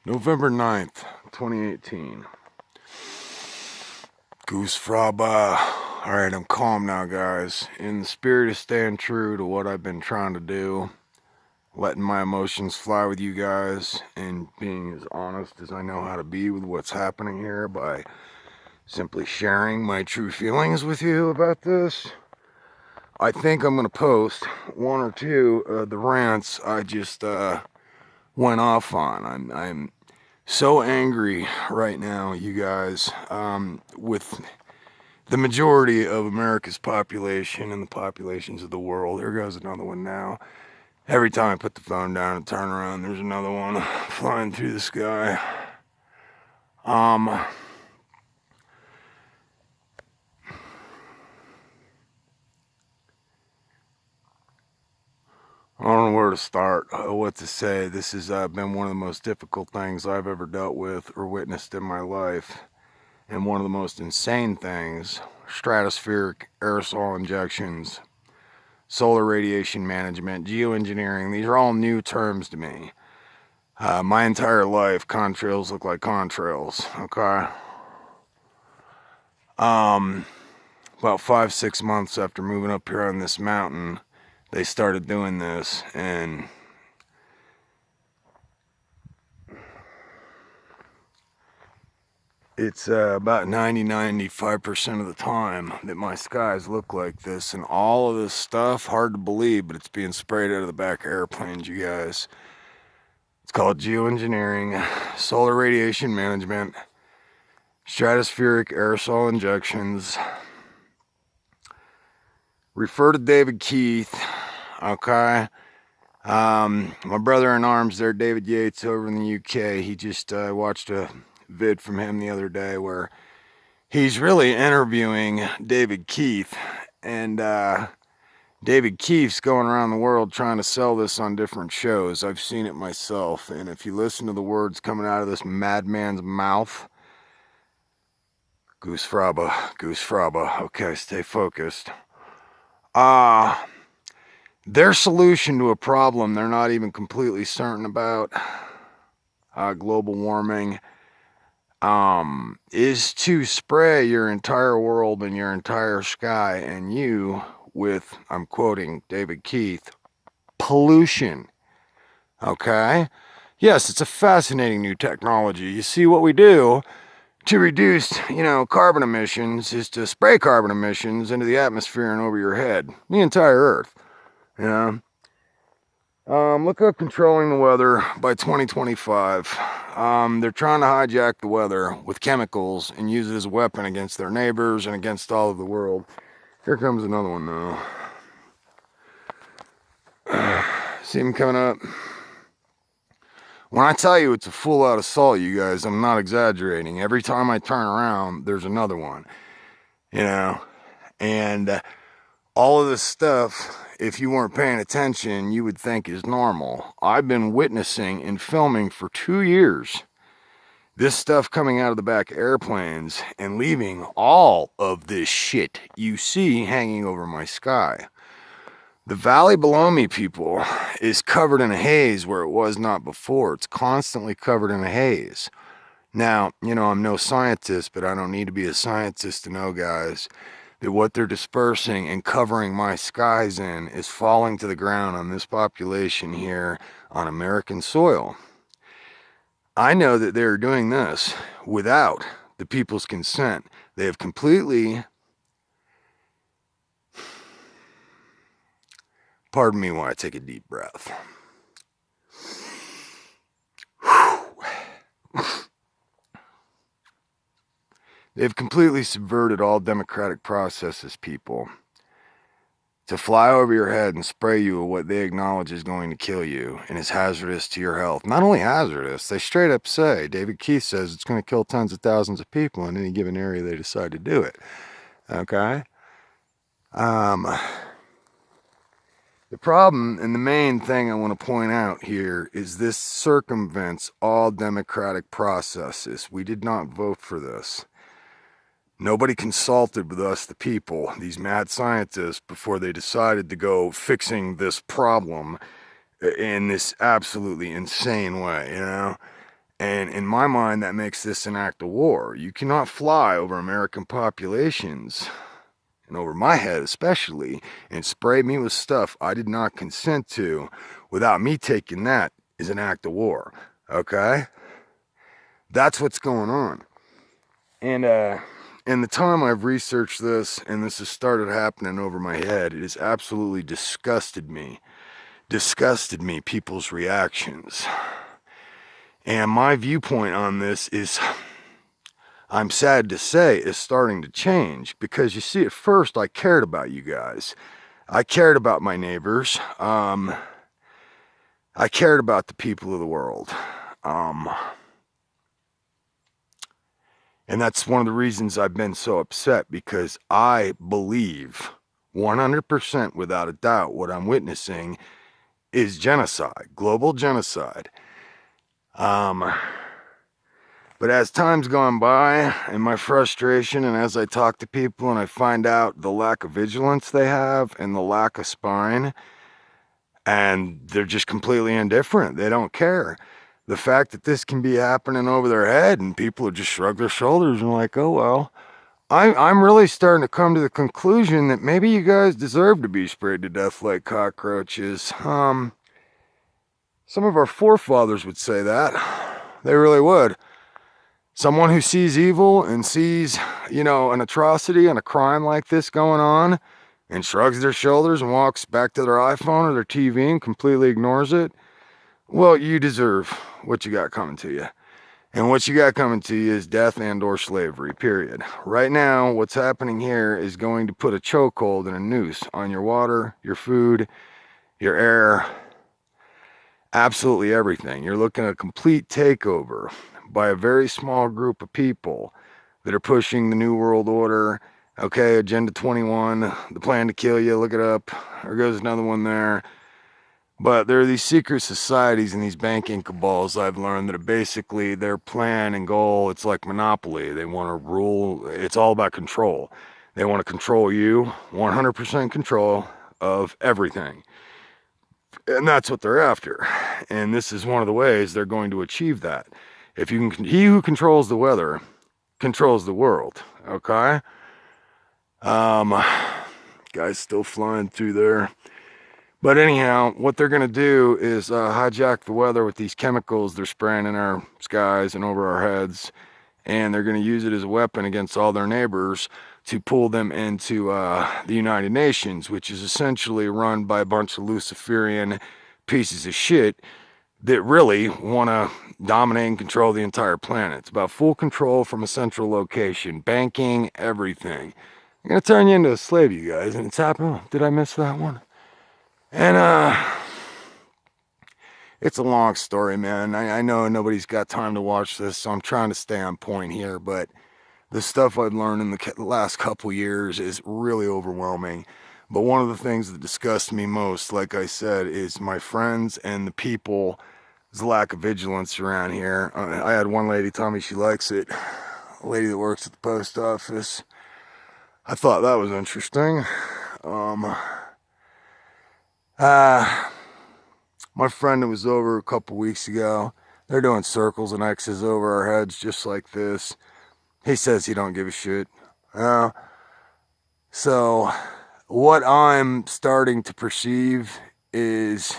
November 9th, 2018. Goose Fraba. Alright, I'm calm now, guys. In the spirit of staying true to what I've been trying to do, letting my emotions fly with you guys, and being as honest as I know how to be with what's happening here by simply sharing my true feelings with you about this. I think I'm going to post one or two of the rants I just went off on. I'm so angry right now, you guys, with the majority of America's population and the populations of the world. Here goes another one now. Every time I put the phone down and turn around, there's another one flying through the sky. I don't know where to start, what to say. This has been one of the most difficult things I've ever dealt with or witnessed in my life. And one of the most insane things: stratospheric aerosol injections, solar radiation management, geoengineering. These are all new terms to me. My entire life, contrails look like contrails, okay? About 5-6 months after moving up here on this mountain, they started doing this, and it's about 90-95% of the time that my skies look like this, and all of this stuff, hard to believe, but it's being sprayed out of the back of airplanes, you guys. It's called geoengineering, solar radiation management, stratospheric aerosol injections. Refer to David Keith, okay? My brother in arms there, David Yates, over in the UK, he just watched a vid from him the other day where he's really interviewing David Keith, and David Keith's going around the world trying to sell this on different shows. I've seen it myself, and if you listen to the words coming out of this madman's mouth, Goose Fraba, okay, stay focused. Their solution to a problem they're not even completely certain about, global warming, is to spray your entire world and your entire sky and you with, I'm quoting David Keith, pollution. Okay? Yes, it's a fascinating new technology. You see, what we do to reduce, carbon emissions is to spray carbon emissions into the atmosphere and over your head, the entire Earth. Look up Controlling the Weather by 2025. They're trying to hijack the weather with chemicals and use it as a weapon against their neighbors and against all of the world. Here comes another one now. See him coming up? When I tell you it's a full-out assault, you guys, I'm not exaggerating. Every time I turn around, there's another one. And all of this stuff, if you weren't paying attention, you would think is normal. I've been witnessing and filming for 2 years this stuff coming out of the back of airplanes and leaving all of this shit you see hanging over my sky. The valley below me, people, is covered in a haze where it was not before. It's constantly covered in a haze. Now, I'm no scientist, but I don't need to be a scientist to know, guys, that what they're dispersing and covering my skies in is falling to the ground on this population here on American soil. I know that they're doing this without the people's consent. They have completely, pardon me while I take a deep breath. They've completely subverted all democratic processes, people, to fly over your head and spray you with what they acknowledge is going to kill you and is hazardous to your health. Not only hazardous, they straight up say, David Keith says it's going to kill tens of thousands of people in any given area they decide to do it. Okay? The problem and the main thing I want to point out here is this circumvents all democratic processes. We did not vote for this. Nobody consulted with us, the people, these mad scientists, before they decided to go fixing this problem in this absolutely insane way, And in my mind, that makes this an act of war. You cannot fly over American populations, and over my head especially, and spray me with stuff I did not consent to without me taking that as an act of war. Okay? That's what's going on. And in the time I've researched this, and this has started happening over my head, it has absolutely disgusted me, people's reactions. And my viewpoint on this is, I'm sad to say, is starting to change. Because you see, at first I cared about you guys. I cared about my neighbors. I cared about the people of the world. And that's one of the reasons I've been so upset, because I believe 100% without a doubt what I'm witnessing is genocide, global genocide. But as time's gone by, and my frustration, and as I talk to people and I find out the lack of vigilance they have and the lack of spine, and they're just completely indifferent, they don't care. The fact that this can be happening over their head and people would just shrug their shoulders and like, oh well. I'm really starting to come to the conclusion that maybe you guys deserve to be sprayed to death like cockroaches. Some of our forefathers would say that. They really would. Someone who sees evil and sees, an atrocity and a crime like this going on and shrugs their shoulders and walks back to their iPhone or their TV and completely ignores it, well, you deserve what you got coming to you. And what you got coming to you is death and or slavery, period. Right now, what's happening here is going to put a chokehold and a noose on your water, your food, your air, absolutely everything. You're looking at a complete takeover by a very small group of people that are pushing the New World Order. Okay, Agenda 21, the plan to kill you, look it up. There goes another one there. But there are these secret societies and these banking cabals I've learned that are basically their plan and goal. It's like Monopoly. They want to rule. It's all about control. They want to control you, 100% control of everything. And that's what they're after. And this is one of the ways they're going to achieve that. If you can, he who controls the weather controls the world. Okay? Guys still flying through there. But anyhow, what they're going to do is hijack the weather with these chemicals they're spraying in our skies and over our heads. And they're going to use it as a weapon against all their neighbors to pull them into the United Nations, which is essentially run by a bunch of Luciferian pieces of shit that really want to dominate and control the entire planet. It's about full control from a central location, banking, everything. I'm going to turn you into a slave, you guys, and it's happening. Did I miss that one? And it's a long story, man. I know nobody's got time to watch this, so I'm trying to stay on point here, but the stuff I've learned in the last couple years is really overwhelming. But one of the things that disgusts me most, like I said, is my friends and the people's lack of vigilance around here. I had one lady tell me she likes it, a lady that works at the post office. I thought that was interesting. My friend that was over a couple weeks ago, they're doing circles and X's over our heads just like this. He says he don't give a shit. So what I'm starting to perceive is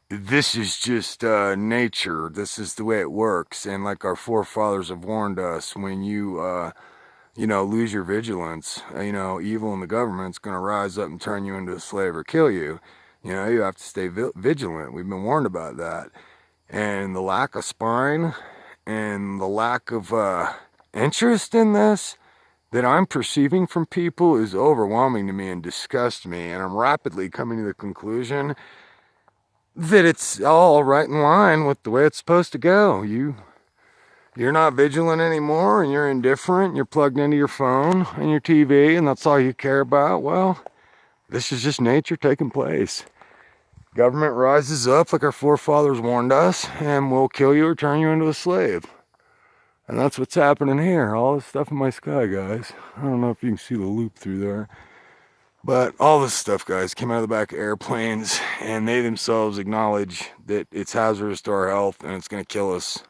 this is just nature. This is the way it works. And like our forefathers have warned us, when you lose your vigilance, evil in the government's going to rise up and turn you into a slave or kill you. You have to stay vigilant. We've been warned about that. And the lack of spine and the lack of interest in this that I'm perceiving from people is overwhelming to me and disgusts me. And I'm rapidly coming to the conclusion that it's all right in line with the way it's supposed to go. You're not vigilant anymore, and you're indifferent. You're plugged into your phone and your TV, and that's all you care about. Well, this is just nature taking place. Government rises up like our forefathers warned us, and will kill you or turn you into a slave. And that's what's happening here. All this stuff in my sky, guys. I don't know if you can see the loop through there. But all this stuff, guys, came out of the back of airplanes, and they themselves acknowledge that it's hazardous to our health and it's going to kill us.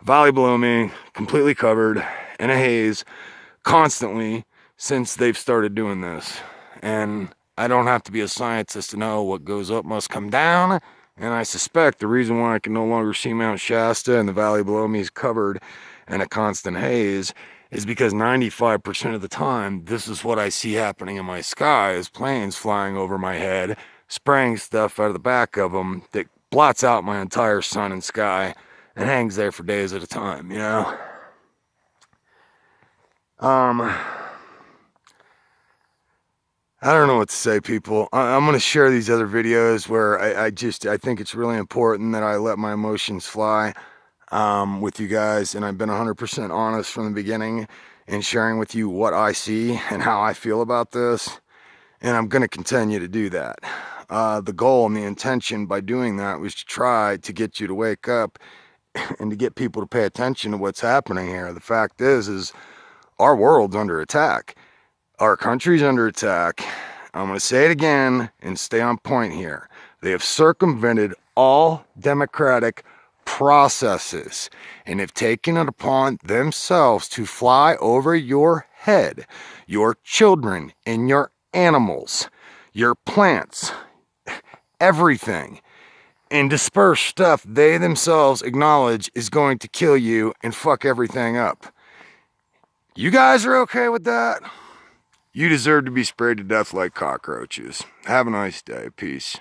valley below me, completely covered in a haze constantly since they've started doing this. And I don't have to be a scientist to know what goes up must come down. And I suspect the reason why I can no longer see Mount Shasta and the valley below me is covered in a constant haze is because 95% of the time, this is what I see happening in my sky, is planes flying over my head, spraying stuff out of the back of them that blots out my entire sun and sky and hangs there for days at a time, you know? I don't know what to say, people. I'm going to share these other videos where I think it's really important that I let my emotions fly with you guys. And I've been 100% honest from the beginning in sharing with you what I see and how I feel about this. And I'm going to continue to do that. The goal and the intention by doing that was to try to get you to wake up and to get people to pay attention to what's happening here. The fact is our world's under attack. Our country's under attack. I'm going to say it again and stay on point here. They have circumvented all democratic processes and have taken it upon themselves to fly over your head, your children and your animals, your plants, everything, and disperse stuff they themselves acknowledge is going to kill you and fuck everything up. You guys are okay with that? You deserve to be sprayed to death like cockroaches. Have a nice day. Peace.